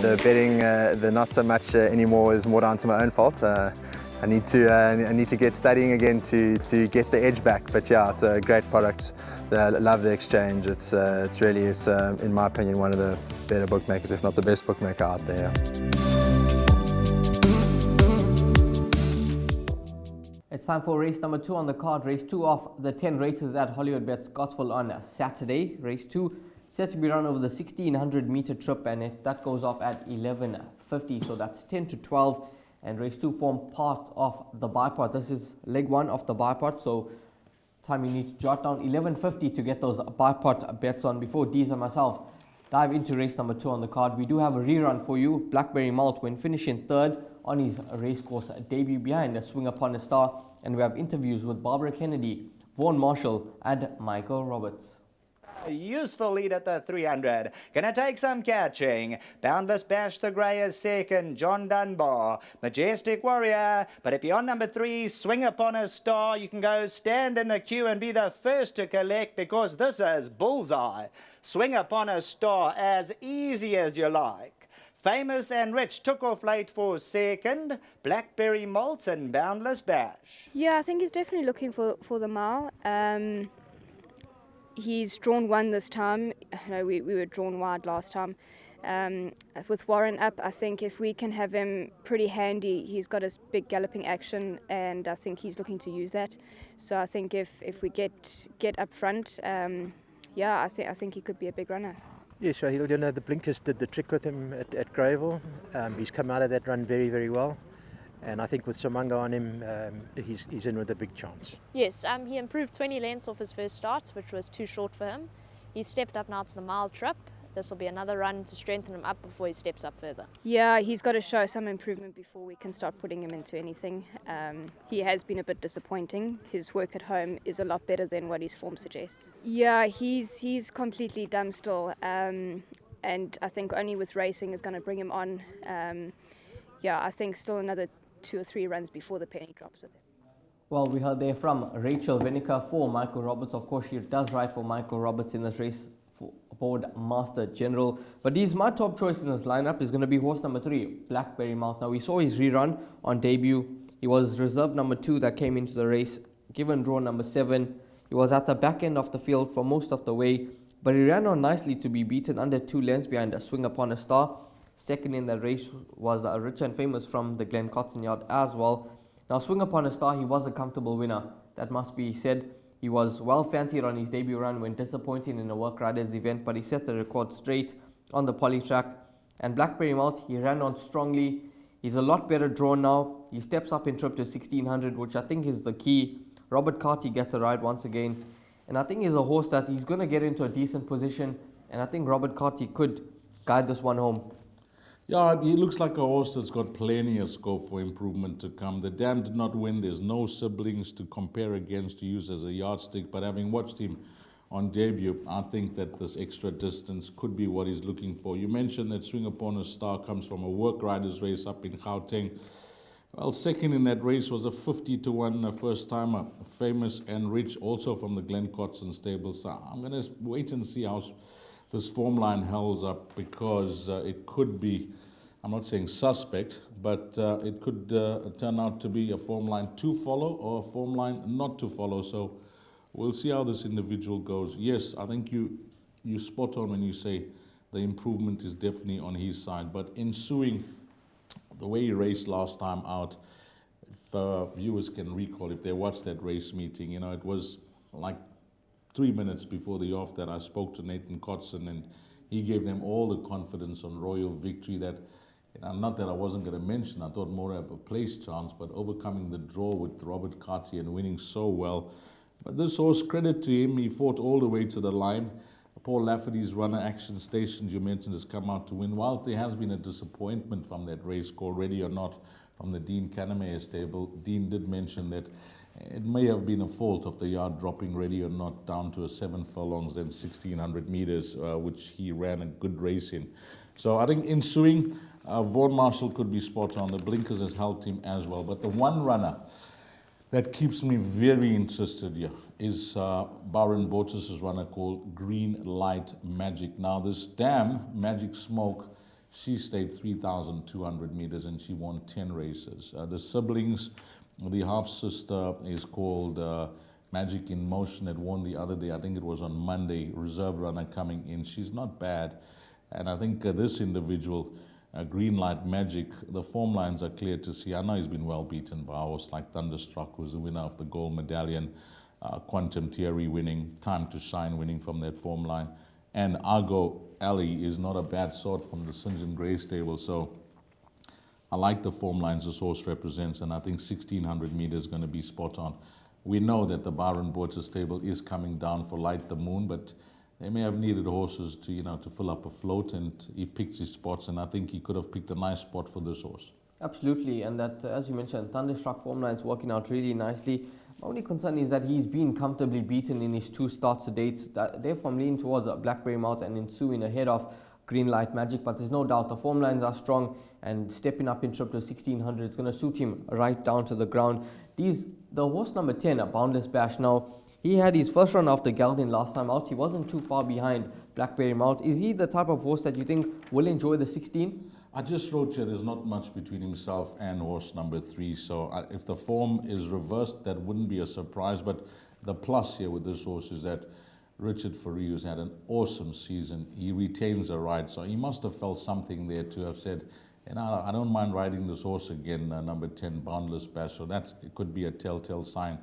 the betting, the not so much anymore, is more down to my own fault. I need to get studying again to get the edge back. But yeah, it's a great product. I love the exchange. It's really, in my opinion, one of the better bookmakers, if not the best bookmaker out there. It's time for race number 2 on the card. Race 2 of the 10 races at Hollywood Bet Scottsville on Saturday. Race 2 set to be run over the 1600 meter trip, and that goes off at 11:50. So that's 10 to 12. And race 2 form part of the bipod. This is leg 1 of the bipod. So time you need to jot down 11:50 to get those bipod bets on before Deez and myself dive into race number 2 on the card. We do have a rerun for you. Blackberry Malt when finishing third on his racecourse debut behind a Swing Upon a Star. And we have interviews with Barbara Kennedy, Vaughan Marshall and Michael Roberts. Useful lead at the 300. Gonna take some catching. Boundless Bash the Grey is second. John Dunbar. Majestic Warrior. But if you're on number 3, Swing Upon a Star, you can go stand in the queue and be the first to collect, because this is Bullseye. Swing Upon a Star, as easy as you like. Famous and Rich took off late for second. Blackberry Malt and Boundless Bash. Yeah, I think he's definitely looking for the mile. He's drawn 1 this time. We were drawn wide last time. With Warren up, I think if we can have him pretty handy, he's got his big galloping action, and I think he's looking to use that. So I think if we get up front, I think he could be a big runner. Yeah, so the blinkers did the trick with him at Greyville. He's come out of that run very, very well. And I think with Somanga on him, he's in with a big chance. Yes, he improved 20 lengths off his first start, which was too short for him. He's stepped up now to the mile trip. This will be another run to strengthen him up before he steps up further. Yeah, he's got to show some improvement before we can start putting him into anything. He has been a bit disappointing. His work at home is a lot better than what his form suggests. Yeah, he's completely dumb still, and I think only with racing is going to bring him on. I think still another 2 or 3 runs before the penny drops with him. Well, we heard there from Rachel Venica for Michael Roberts. Of course, she does ride for Michael Roberts in this race for Board Master General. But my top choice in this lineup is going to be horse number 3, Blackberry Malt. Now, we saw his rerun on debut. He was reserve number 2 that came into the race, given draw number 7. He was at the back end of the field for most of the way, but he ran on nicely to be beaten under 2 lengths behind a Swing Upon a Star. Second in that race was Rich and Famous from the Glen Cotton Yard as well. Now, Swing Upon a Star, he was a comfortable winner. That must be said. He was well fancied on his debut run when disappointing in a Work Riders event, but he set the record straight on the poly track. And Blackberry Malt, he ran on strongly. He's a lot better drawn now. He steps up in trip to 1600, which I think is the key. Robert Carty gets a ride once again. And I think he's a horse that he's going to get into a decent position. And I think Robert Carty could guide this one home. Yeah, he looks like a horse that's got plenty of scope for improvement to come. The dam did not win. There's no siblings to compare against to use as a yardstick. But having watched him on debut, I think that this extra distance could be what he's looking for. You mentioned that Swing Upon a Star comes from a Work Riders race up in Gauteng. Well, second in that race was a 50-1 first-timer, Famous and Rich, also from the Glen Cotton stable. So I'm going to wait and see how this form line holds up, because it could be, I'm not saying suspect, but it could turn out to be a form line to follow or a form line not to follow. So we'll see how this individual goes. Yes, I think you spot on when you say the improvement is definitely on his side. But ensuing the way he raced last time out, if viewers can recall, if they watched that race meeting, it was like 3 minutes before the off that I spoke to Nathan Kotson, and he gave them all the confidence on Royal Victory that, not that I wasn't going to mention, I thought more of a place chance, but overcoming the draw with Robert Carty and winning so well. But this horse, credit to him, he fought all the way to the line. Paul Lafferty's runner, Action Stations, you mentioned, has come out to win. While there has been a disappointment from that race called Ready or Not from the Dean Cannemeyer stable, Dean did mention that it may have been a fault of the yard dropping Ready or Not down to a 7 furlongs then 1600 meters, which he ran a good race in. So I think ensuing, Vaughan Marshall could be spot on. The blinkers has helped him as well. But the one runner that keeps me very interested here is Baron Bortus's runner called Green Light Magic. Now this dam, Magic Smoke, She stayed 3,200 meters and she won 10 races. The siblings, the half-sister is called Magic in Motion, that won the other day. I think it was on Monday, reserve runner coming in. She's not bad. And I think this individual, Green Light Magic, the form lines are clear to see. I know he's been well beaten by a horse like Thunderstruck, who's the winner of the gold medallion, Quantum Theory winning, Time to Shine winning from that form line. And Argo Alley is not a bad sort from the St. John Gray stable. So I like the form lines this horse represents, and I think 1,600 meters is going to be spot on. We know that the Byron Borcher stable is coming down for Light the Moon, but they may have needed horses to, to fill up a float, and he picked his spots, and I think he could have picked a nice spot for this horse. Absolutely, and that, as you mentioned, Thunderstruck form line's working out really nicely. My only concern is that he's been comfortably beaten in his 2 starts to date. Therefore, I'm leaning towards Blackberry Mount and Ensuing ahead of Green Light Magic, but there's no doubt the form lines are strong, and stepping up in trip to 1,600, it's going to suit him right down to the ground. The horse number 10, Boundless Bash, now, he had his first run after Geldin last time out. He wasn't too far behind Blackberry Mount. Is he the type of horse that you think will enjoy the 16? I just wrote here there's not much between himself and horse number 3. So if the form is reversed, that wouldn't be a surprise. But the plus here with this horse is that Richard Fourie has had an awesome season. He retains the ride. So he must have felt something there to have said, I don't mind riding this horse again, number 10, Boundless Bash. So it could be a telltale sign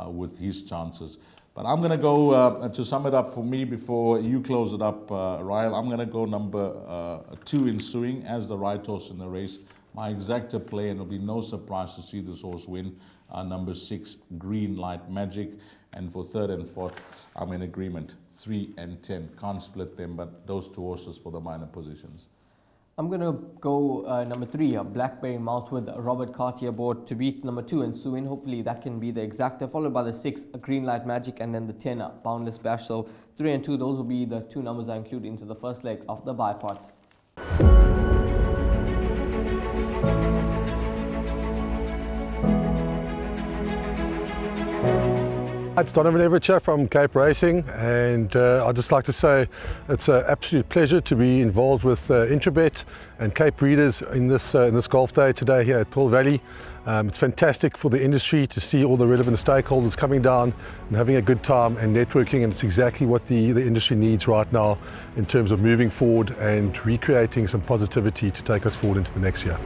with his chances. But I'm going to go, to sum it up for me before you close it up, Ryle, I'm going to go number 2, Ensuing, as the right horse in the race. My exacta play, and it'll be no surprise to see this horse win, number 6, Green Light Magic. And for 3rd and 4th, I'm in agreement, 3 and 10. Can't split them, but those 2 horses for the minor positions. I'm going to go number 3, Blackberry Mount with Robert Cartier aboard to beat number 2, Ensuing. Hopefully that can be the exacta, followed by the 6, Green Light Magic, and then the 10, Boundless Bash. So 3 and 2, those will be the 2 numbers I include into the first leg of the bipart. It's Donovan Everett from Cape Racing, and I'd just like to say it's an absolute pleasure to be involved with Intrabet and Cape Breeders in this golf day today here at Pearl Valley. It's fantastic for the industry to see all the relevant stakeholders coming down and having a good time and networking, and it's exactly what the industry needs right now in terms of moving forward and recreating some positivity to take us forward into the next year.